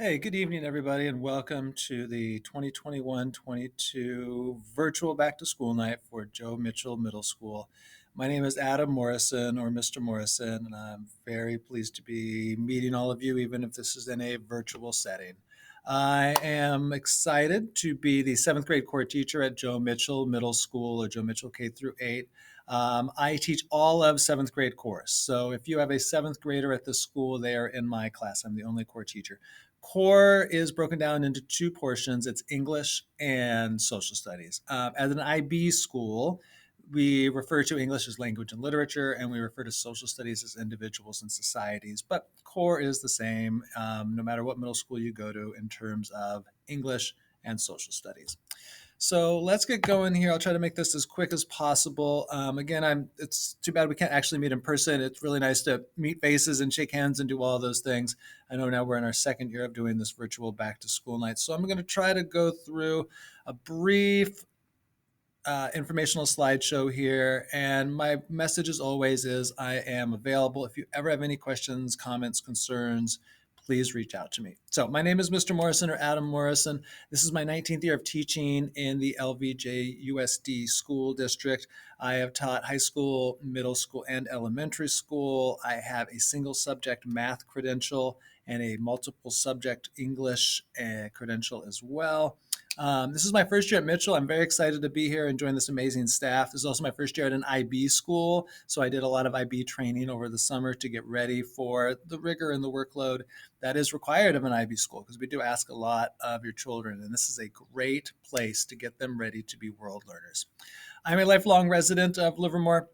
Hey, good evening, everybody, and welcome to the 2021-22 virtual back to school night for Joe Mitchell Middle School. My name is Adam Morrison, or Mr. Morrison, and I'm very pleased to be meeting all of you, even if this is in a virtual setting. I am excited to be the seventh grade core teacher at Joe Mitchell Middle School, or Joe Mitchell K through 8. I teach all of seventh grade course. So if you have a seventh grader at the school, they are in my class. I'm the only core teacher. Core is broken down into two portions. It's English and social studies. As an IB school, we refer to English as language and literature, and we refer to social studies as individuals and societies. But core is the same no matter what middle school you go to in terms of English and social studies. So let's get going here. I'll try to make this as quick as possible. Again, it's too bad we can't actually meet in person. It's really nice to meet faces and shake hands and do all those things. I know now we're in our second year of doing this virtual back to school night. So I'm going to try to go through a brief informational slideshow here. And my message, as always, is I am available. If you ever have any questions, comments, concerns, please reach out to me. So my name is Mr. Morrison, or Adam Morrison. This is my 19th year of teaching in the LVJ USD school district. I have taught high school, middle school, and elementary school. I have a single subject math credential and a multiple subject English credential as well. This is my first year at Mitchell. I'm very excited to be here and join this amazing staff. This is also my first year at an IB school, so I did a lot of IB training over the summer to get ready for the rigor and the workload that is required of an IB school, because we do ask a lot of your children, and this is a great place to get them ready to be world learners. I'm a lifelong resident of Livermore.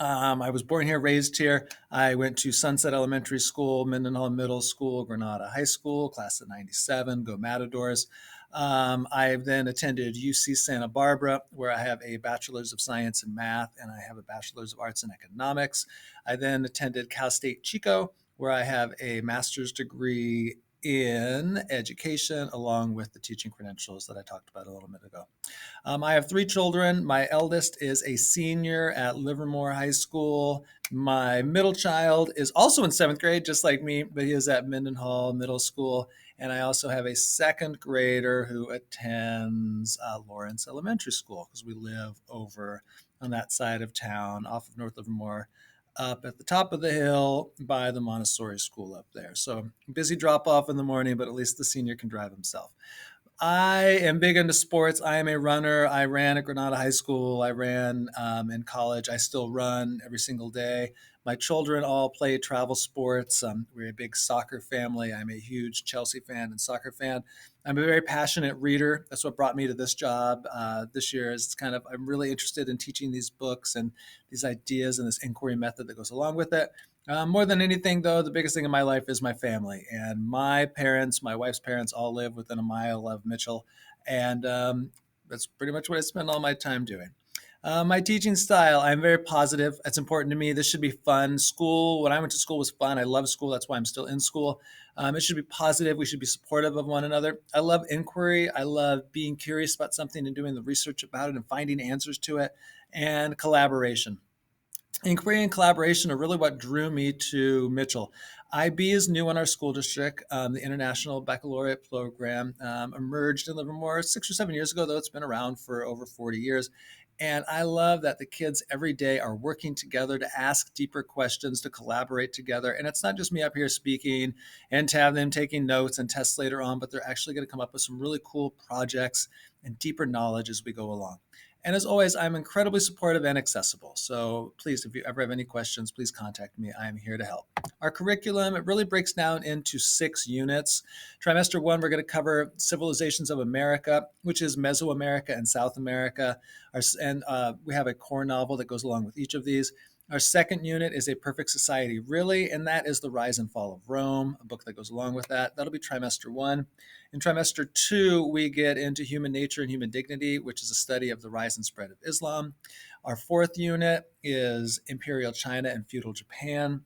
I was born here, raised here. I went to Sunset Elementary School, Mendenhall Middle School, Granada High School, class of 97, go Matadors. I then attended UC Santa Barbara, where I have a Bachelor's of Science in Math and I have a Bachelor's of Arts in Economics. I then attended Cal State Chico, where I have a master's degree in education, along with the teaching credentials that I talked about a little bit ago. I have three children. My eldest is a senior at Livermore High School. My middle child is also in seventh grade, just like me, but he is at Mendenhall Middle School. And I also have a second grader who attends Lawrence Elementary School, because we live over on that side of town off of North Livermore, up at the top of the hill by the Montessori school up there. So busy drop off in the morning, but at least the senior can drive himself. I am big into sports. I am a runner. I ran at Granada High School. I ran in college. I still run every single day. My children all play travel sports. We're a big soccer family. I'm a huge Chelsea fan and soccer fan. I'm a very passionate reader. That's what brought me to this job this year. Is I'm really interested in teaching these books and these ideas and this inquiry method that goes along with it. More than anything, though, the biggest thing in my life is my family. And my parents, my wife's parents, all live within a mile of Mitchell. And that's pretty much what I spend all my time doing. My teaching style, I'm very positive. That's important to me. This should be fun. School, when I went to school, was fun. I love school. That's why I'm still in school. It should be positive. We should be supportive of one another. I love inquiry. I love being curious about something and doing the research about it and finding answers to it, and collaboration. Inquiry and collaboration are really what drew me to Mitchell. IB is new in our school district. The International Baccalaureate Program emerged in Livermore 6 or 7 years ago, though it's been around for over 40 years. And I love that the kids every day are working together to ask deeper questions, to collaborate together. And it's not just me up here speaking and to have them taking notes and tests later on, but they're actually going to come up with some really cool projects and deeper knowledge as we go along. And as always, I'm incredibly supportive and accessible. So please, if you ever have any questions, please contact me. I am here to help. Our curriculum, it really breaks down into 6 units. Trimester 1, we're going to cover Civilizations of America, which is Mesoamerica and South America. We have a core novel that goes along with each of these. Our second unit is A Perfect Society, Really, and that is The Rise and Fall of Rome, a book that goes along with that. That'll be trimester 1. In trimester 2, we get into Human Nature and Human Dignity, which is a study of the rise and spread of Islam. Our fourth unit is Imperial China and Feudal Japan.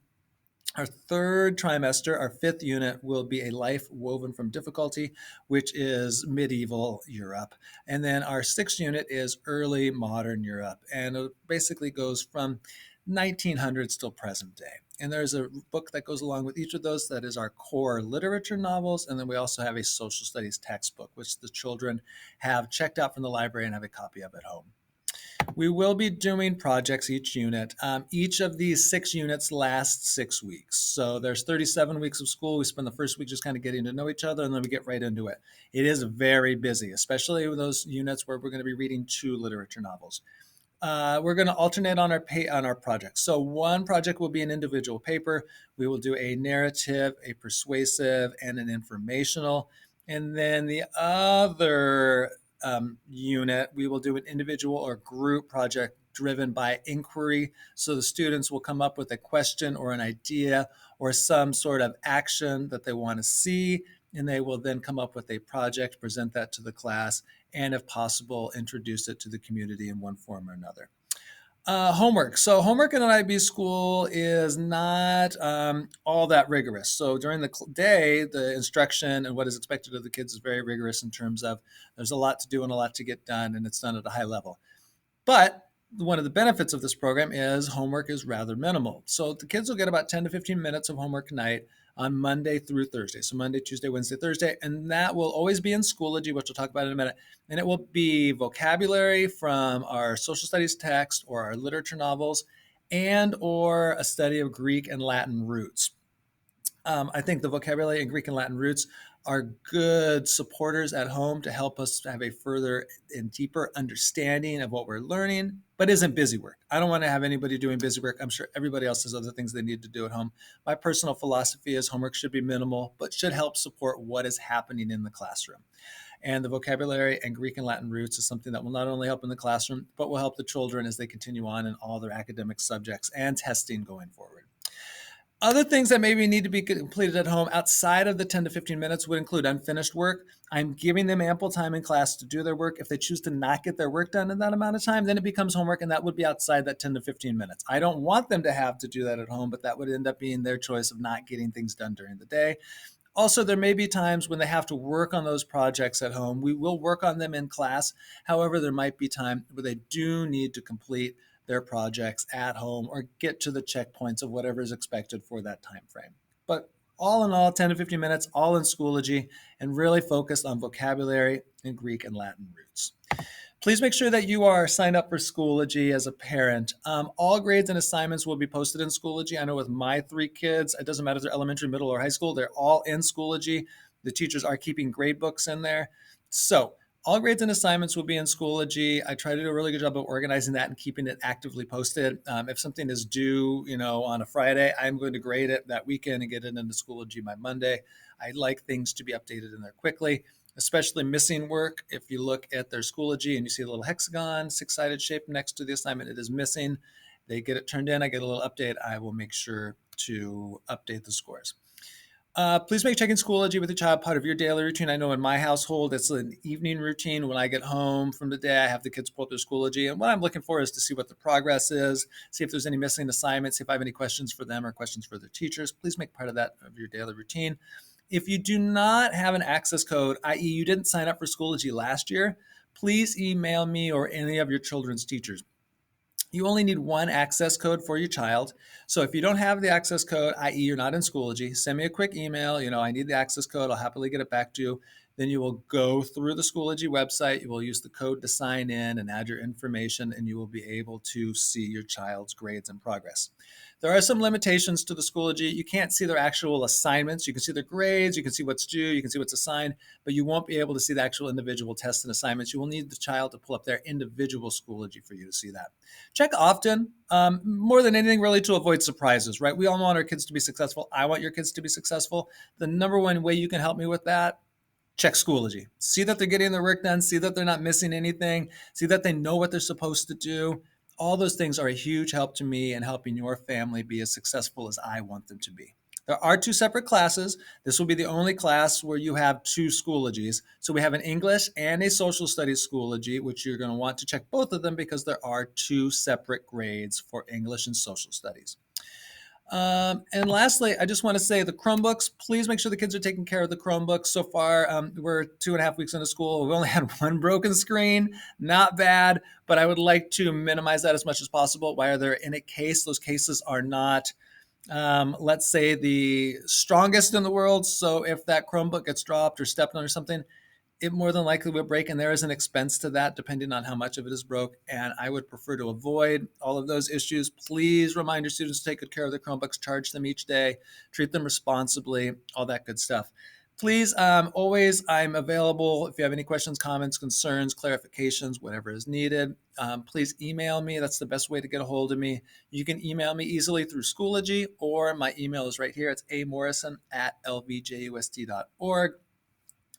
Our third trimester, our fifth unit, will be A Life Woven from Difficulty, which is medieval Europe. And then our sixth unit is early modern Europe. And it basically goes from 1900s till present day. And there's a book that goes along with each of those that is our core literature novels. And then we also have a social studies textbook, which the children have checked out from the library and have a copy of at home. We will be doing projects each unit. Each of these 6 units lasts 6 weeks. So there's 37 weeks of school. We spend the first week just kind of getting to know each other, and then we get right into it. It is very busy, especially with those units where we're going to be reading 2 literature novels. We're going to alternate on our projects. So one project will be an individual paper. We will do a narrative, a persuasive, and an informational. And then the other unit, we will do an individual or group project driven by inquiry. So the students will come up with a question or an idea or some sort of action that they want to see, and they will then come up with a project, present that to the class, and if possible, introduce it to the community in one form or another. Homework. So homework in an IB school is not all that rigorous. So during the day, the instruction and what is expected of the kids is very rigorous in terms of there's a lot to do and a lot to get done, and it's done at a high level. But one of the benefits of this program is homework is rather minimal. So the kids will get about 10 to 15 minutes of homework a night on Monday through Thursday. So Monday, Tuesday, Wednesday, Thursday, and that will always be in Schoology, which we'll talk about in a minute. And it will be vocabulary from our social studies text or our literature novels and or a study of Greek and Latin roots. I think the vocabulary in Greek and Latin roots are good supporters at home to help us have a further and deeper understanding of what we're learning, but isn't busy work. I don't want to have anybody doing busy work. I'm sure everybody else has other things they need to do at home. My personal philosophy is homework should be minimal, but should help support what is happening in the classroom. And the vocabulary and Greek and Latin roots is something that will not only help in the classroom, but will help the children as they continue on in all their academic subjects and testing going forward. Other things that maybe need to be completed at home outside of the 10 to 15 minutes would include unfinished work. I'm giving them ample time in class to do their work. If they choose to not get their work done in that amount of time, then it becomes homework, and that would be outside that 10 to 15 minutes. I don't want them to have to do that at home, but that would end up being their choice of not getting things done during the day. Also, there may be times when they have to work on those projects at home. We will work on them in class. However, there might be time where they do need to complete their projects at home or get to the checkpoints of whatever is expected for that time frame. But all in all, 10 to 15 minutes, all in Schoology, and really focused on vocabulary and Greek and Latin roots. Please make sure that you are signed up for Schoology as a parent. All grades and assignments will be posted in Schoology. I know with my 3 kids, it doesn't matter if they're elementary, middle, or high school, they're all in Schoology. The teachers are keeping grade books in there. So all grades and assignments will be in Schoology. I try to do a really good job of organizing that and keeping it actively posted. If something is due, on a Friday, I'm going to grade it that weekend and get it into Schoology by Monday. I like things to be updated in there quickly, especially missing work. If you look at their Schoology and you see a little hexagon, 6-sided shape next to the assignment, it is missing. They get it turned in. I get a little update. I will make sure to update the scores. Please make checking Schoology with your child part of your daily routine. I know in my household, it's an evening routine. When I get home from the day, I have the kids pull up their Schoology. And what I'm looking for is to see what the progress is, see if there's any missing assignments, see if I have any questions for them or questions for their teachers. Please make part of that of your daily routine. If you do not have an access code, i.e. you didn't sign up for Schoology last year, please email me or any of your children's teachers. You only need one access code for your child. So if you don't have the access code, i.e. you're not in Schoology, send me a quick email. I need the access code. I'll happily get it back to you. Then you will go through the Schoology website. You will use the code to sign in and add your information, and you will be able to see your child's grades and progress. There are some limitations to the Schoology. You can't see their actual assignments. You can see their grades, you can see what's due, you can see what's assigned, but you won't be able to see the actual individual tests and assignments. You will need the child to pull up their individual Schoology for you to see that. Check often, more than anything really to avoid surprises, right? We all want our kids to be successful. I want your kids to be successful. The number one way you can help me with that, check Schoology. See that they're getting their work done, see that they're not missing anything, see that they know what they're supposed to do. All those things are a huge help to me in helping your family be as successful as I want them to be. There are 2 separate classes. This will be the only class where you have 2 Schoologies. So we have an English and a social studies Schoology, which you're going to want to check both of them because there are 2 separate grades for English and social studies. And lastly, I just want to say the Chromebooks, please make sure the kids are taking care of the Chromebooks. So far, we're 2.5 weeks into school. We've only had 1 broken screen, not bad, but I would like to minimize that as much as possible. Why are there in a case? Those cases are not let's say the strongest in the world. So if that Chromebook gets dropped or stepped on or something, it more than likely will break, and there is an expense to that depending on how much of it is broke. And I would prefer to avoid all of those issues. Please remind your students to take good care of their Chromebooks, charge them each day, treat them responsibly, all that good stuff. Please, always, I'm available if you have any questions, comments, concerns, clarifications, whatever is needed. Please email me. That's the best way to get a hold of me. You can email me easily through Schoology, or my email is right here. It's amorrison@lvjust.org.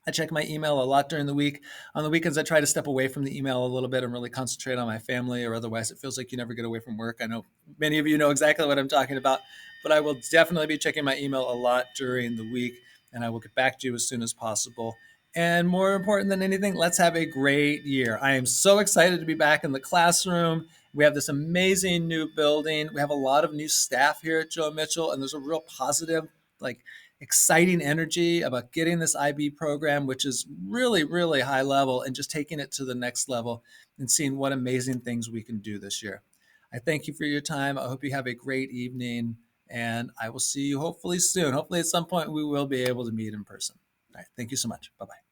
I check my email a lot during the week. On the weekends, I try to step away from the email a little bit and really concentrate on my family, or otherwise, it feels like you never get away from work. I know many of you know exactly what I'm talking about, but I will definitely be checking my email a lot during the week, and I will get back to you as soon as possible. And more important than anything, let's have a great year. I am so excited to be back in the classroom. We have this amazing new building. We have a lot of new staff here at Joe Mitchell, and there's a real positive, like, exciting energy about getting this IB program, which is really, really high level, and just taking it to the next level and seeing what amazing things we can do this year. I thank you for your time. I hope you have a great evening, and I will see you hopefully soon. Hopefully, at some point, we will be able to meet in person. All right. Thank you so much. Bye bye.